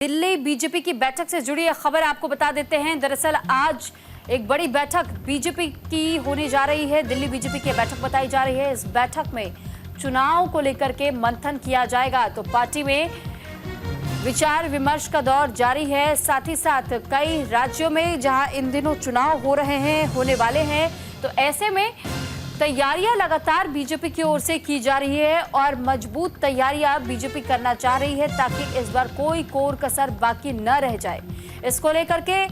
Delhi BJP की बैठक से जुड़ी एक खबर आपको बता देते हैं। दरअसल आज एक बड़ी बैठक बीजेपी की होने जा रही है। दिल्ली बीजेपी की बैठक बताई जा रही है। इस बैठक में चुनाव को लेकर के मंथन किया जाएगा। तो पार्टी में विचार विमर्श का दौर जारी है। साथ ही साथ कई राज्यों में जहां इन दिनों चुनाव हो रहे हैं, होने वाले हैं, तो ऐसे में तैयारियां लगातार बीजेपी की ओर से की जा रही है और मजबूत तैयारियां बीजेपी करना चाह रही है ताकि इस बार कोई कोर कसर बाकी न रह जाए। इसको लेकर के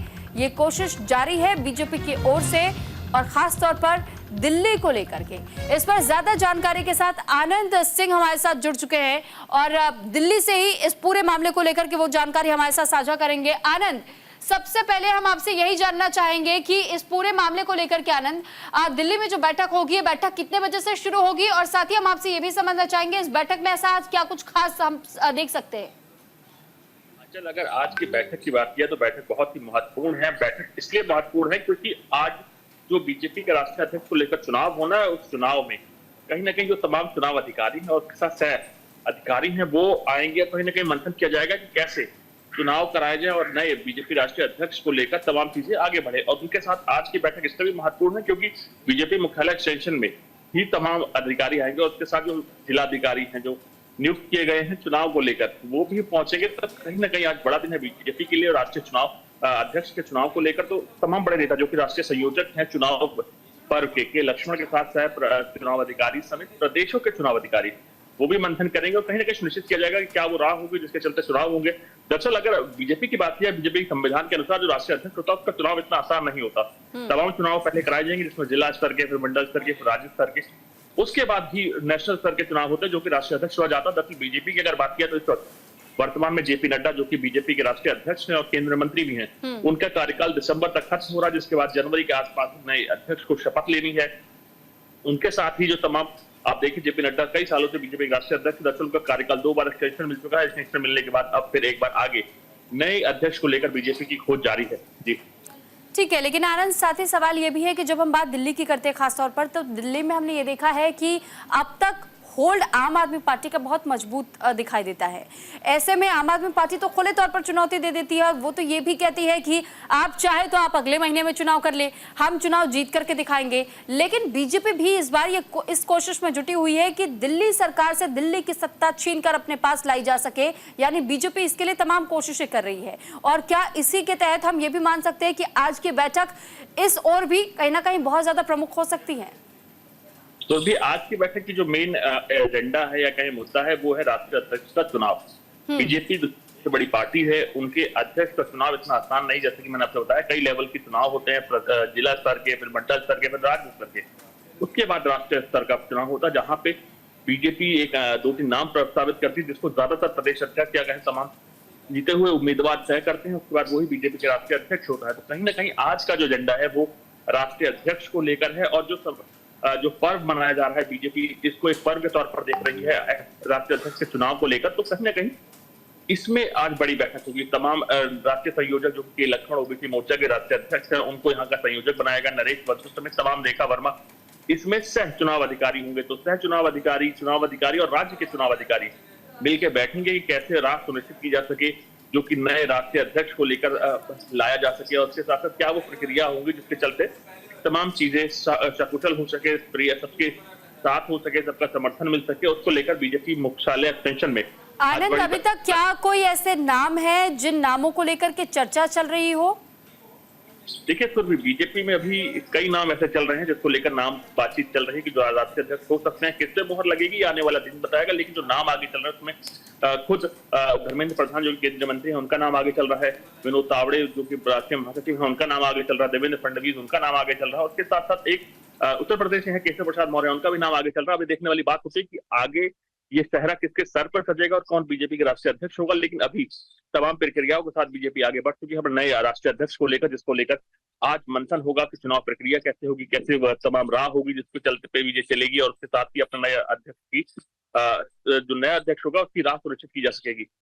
ये कोशिश जारी है बीजेपी की ओर से और खास तौर पर दिल्ली को लेकर के। इस पर ज्यादा जानकारी के साथ आनंद सिंह हमारे साथ जुड़ चुके हैं और दिल्ली से ही इस पूरे मामले को लेकर के वो जानकारी हमारे साथ साझा करेंगे। आनंद, सबसे पहले हम आपसे यही जानना चाहेंगे कि इस पूरे मामले को लेकर के आनंद, दिल्ली में जो बैठक होगी, ये बैठक कितने बजे से शुरू होगी और साथ ही हम आपसे ये भी समझना चाहेंगे इस बैठक में ऐसा आज क्या कुछ खास हम देख सकते हैं। चल, अगर आज की बैठक की बात किया तो बैठक बहुत ही महत्वपूर्ण है। बैठक इसलिए महत्वपूर्ण है क्योंकि आज जो बीजेपी के राष्ट्रीय अध्यक्ष को लेकर चुनाव होना है, उस चुनाव में कहीं ना कहीं जो तमाम चुनाव अधिकारी हैं और उसके साथ सह अधिकारी हैं वो आएंगे। कहीं ना कहीं मंथन किया जाएगा कि कैसे चुनाव कराए जाए और नए बीजेपी राष्ट्रीय अध्यक्ष को लेकर तमाम चीजें आगे बढ़े। और उनके साथ आज की बैठक इसलिए भी महत्वपूर्ण है क्योंकि बीजेपी मुख्यालय एक्सटेंशन में ही तमाम अधिकारी आएंगे और उसके साथ जो जिलाधिकारी हैं जो नियुक्त किए गए हैं चुनाव को लेकर, वो भी पहुंचेंगे। तब कहीं ना कहीं आज बड़ा दिन है बीजेपी के लिए और राष्ट्रीय चुनाव अध्यक्ष के चुनाव को लेकर। तो तमाम बड़े नेता जो कि राष्ट्रीय संयोजक हैं चुनाव पर्व के लक्ष्मण के साथ सह चुनाव अधिकारी समेत प्रदेशों के चुनाव अधिकारी वो भी मंथन करेंगे और कहीं ना कहीं सुनिश्चित किया जाएगा कि क्या वो राह होगी जिसके चलते चुनाव होंगे। दरअसल अगर बीजेपी की बात किया, बीजेपी संविधान के अनुसार जो राष्ट्रीय अध्यक्ष होता है उसका चुनाव इतना आसान नहीं होता। तमाम चुनाव पहले कराए जाएंगे जिसमें जिला स्तर के, फिर मंडल स्तर के, फिर राज्य स्तर के, उसके बाद भी नेशनल स्तर के चुनाव होते हैं जो कि राष्ट्रीय अध्यक्ष हुआ जाता है। दरअसल बीजेपी की अगर बात किया तो इस वक्त वर्तमान में जेपी नड्डा जो कि बीजेपी के राष्ट्रीय अध्यक्ष हैं और केंद्रीय मंत्री भी हैं, उनका कार्यकाल दिसंबर तक खत्म हो रहा है, जिसके बाद जनवरी के आसपास नए अध्यक्ष को शपथ लेनी है। उनके साथ ही जो तमाम आप देखिए जेपी नड्डा कई सालों से बीजेपी के राष्ट्रीय अध्यक्ष, दरअसल उनका कार्यकाल 2 बार एक्सटेंशन मिल चुका है। एक्सटेंशन मिलने के बाद अब फिर एक बार आगे नए अध्यक्ष को लेकर बीजेपी की खोज जारी है। जी ठीक है, लेकिन आनंद, साथ ही सवाल ये भी है कि जब हम बात दिल्ली की करते हैं खासतौर पर, तो दिल्ली में हमने ये देखा है कि अब तक होल्ड आम आदमी पार्टी का बहुत मजबूत दिखाई देता है। ऐसे में आम आदमी पार्टी तो खुले तौर पर चुनौती दे देती है। वो तो ये भी कहती है कि आप चाहे तो आप अगले महीने में चुनाव कर ले, हम चुनाव जीत करके दिखाएंगे। लेकिन बीजेपी भी इस बार ये इस कोशिश में जुटी हुई है कि दिल्ली सरकार से दिल्ली की सत्ता छीन कर अपने पास लाई जा सके, यानी बीजेपी इसके लिए तमाम कोशिशें कर रही है। और क्या इसी के तहत हम ये भी मान सकते हैं कि आज की बैठक इस ओर भी कहीं ना कहीं बहुत ज्यादा प्रमुख हो सकती है? तो भी आज की बैठक की जो मेन एजेंडा है या कहीं मुद्दा है वो है राष्ट्रीय अध्यक्ष का चुनाव। बीजेपी सबसे बड़ी पार्टी है, उनके अध्यक्ष का चुनाव इतना आसान नहीं, जैसे कि मैंने आपको बताया कई लेवल के चुनाव होते हैं, जिला स्तर के, फिर मंडल स्तर के, फिर राज्य स्तर के, उसके बाद राष्ट्रीय स्तर का चुनाव होता है जहां पे बीजेपी एक 2-3 नाम प्रस्तावित करती है जिसको ज्यादातर प्रदेश अध्यक्ष या कहीं तमाम जीते हुए उम्मीदवार तय करते हैं। उसके बाद वही बीजेपी के राष्ट्रीय अध्यक्ष होता है। तो कहीं ना कहीं आज का जो एजेंडा है वो राष्ट्रीय अध्यक्ष को लेकर है और जो पर्व मनाया जा रहा है बीजेपी इसको एक पर्व के तौर पर देख रही है राष्ट्रीय अध्यक्ष के चुनाव को लेकर। तो कहीं ना कहीं इसमें आज बड़ी बैठक होगी। तमाम राष्ट्रीय संयोजक जो कि लक्ष्मण ओबीसी मोर्चा के राष्ट्रीय अध्यक्ष हैं उनको यहाँ का संयोजक बनाया गया, नरेश बंसु समेत तमाम, रेखा वर्मा, इसमें सह चुनाव अधिकारी होंगे। तो सह चुनाव अधिकारी और राज्य के चुनाव अधिकारी मिलकर बैठेंगे कि कैसे राह सुनिश्चित की जा सके जो कि नए राष्ट्रीय अध्यक्ष को लेकर लाया जा सके और उसके साथ साथ क्या वो प्रक्रिया होंगी जिसके चलते तमाम चीजें सकुशल हो सके, सबके साथ हो सके, सबका समर्थन मिल सके, उसको लेकर बीजेपी मुख्यालय एक्सटेंशन में। आनंद, अभी तक क्या कोई ऐसे नाम है जिन नामों को लेकर के चर्चा चल रही हो? देखिए, तो बीजेपी में अभी कई नाम ऐसे चल रहे हैं जिसको लेकर नाम बातचीत चल रही है कि जो राष्ट्रीय अध्यक्ष हो सकते हैं। किससे मोहर लगेगी आने वाला दिन बताएगा, लेकिन जो नाम आगे चल रहा है उसमें खुद धर्मेंद्र प्रधान जो केंद्रीय मंत्री हैं उनका नाम आगे चल रहा है, विनोद तावड़े जो कि राष्ट्रीय महासचिव हैं उनका नाम आगे चल रहा है, देवेंद्र फडणवीस उनका नाम आगे चल रहा है। उसके साथ साथ एक उत्तर प्रदेश से है केशव प्रसाद मौर्य, उनका भी नाम आगे चल रहा है। अभी देखने वाली बात होती है कि आगे ये सहरा किसके सर पर सजेगा और कौन बीजेपी के राष्ट्रीय अध्यक्ष होगा। लेकिन अभी तमाम प्रक्रियाओं के साथ बीजेपी आगे बढ़ चुकी है नए राष्ट्रीय अध्यक्ष को लेकर, जिसको लेकर आज मंथन होगा कि चुनाव प्रक्रिया कैसे होगी, कैसे तमाम राह होगी जिसके चलते पे बीजेपी चलेगी और उसके साथ ही अपना नया अध्यक्ष की जो नया अध्यक्ष होगा उसकी राह सुनिश्चित की जा सकेगी।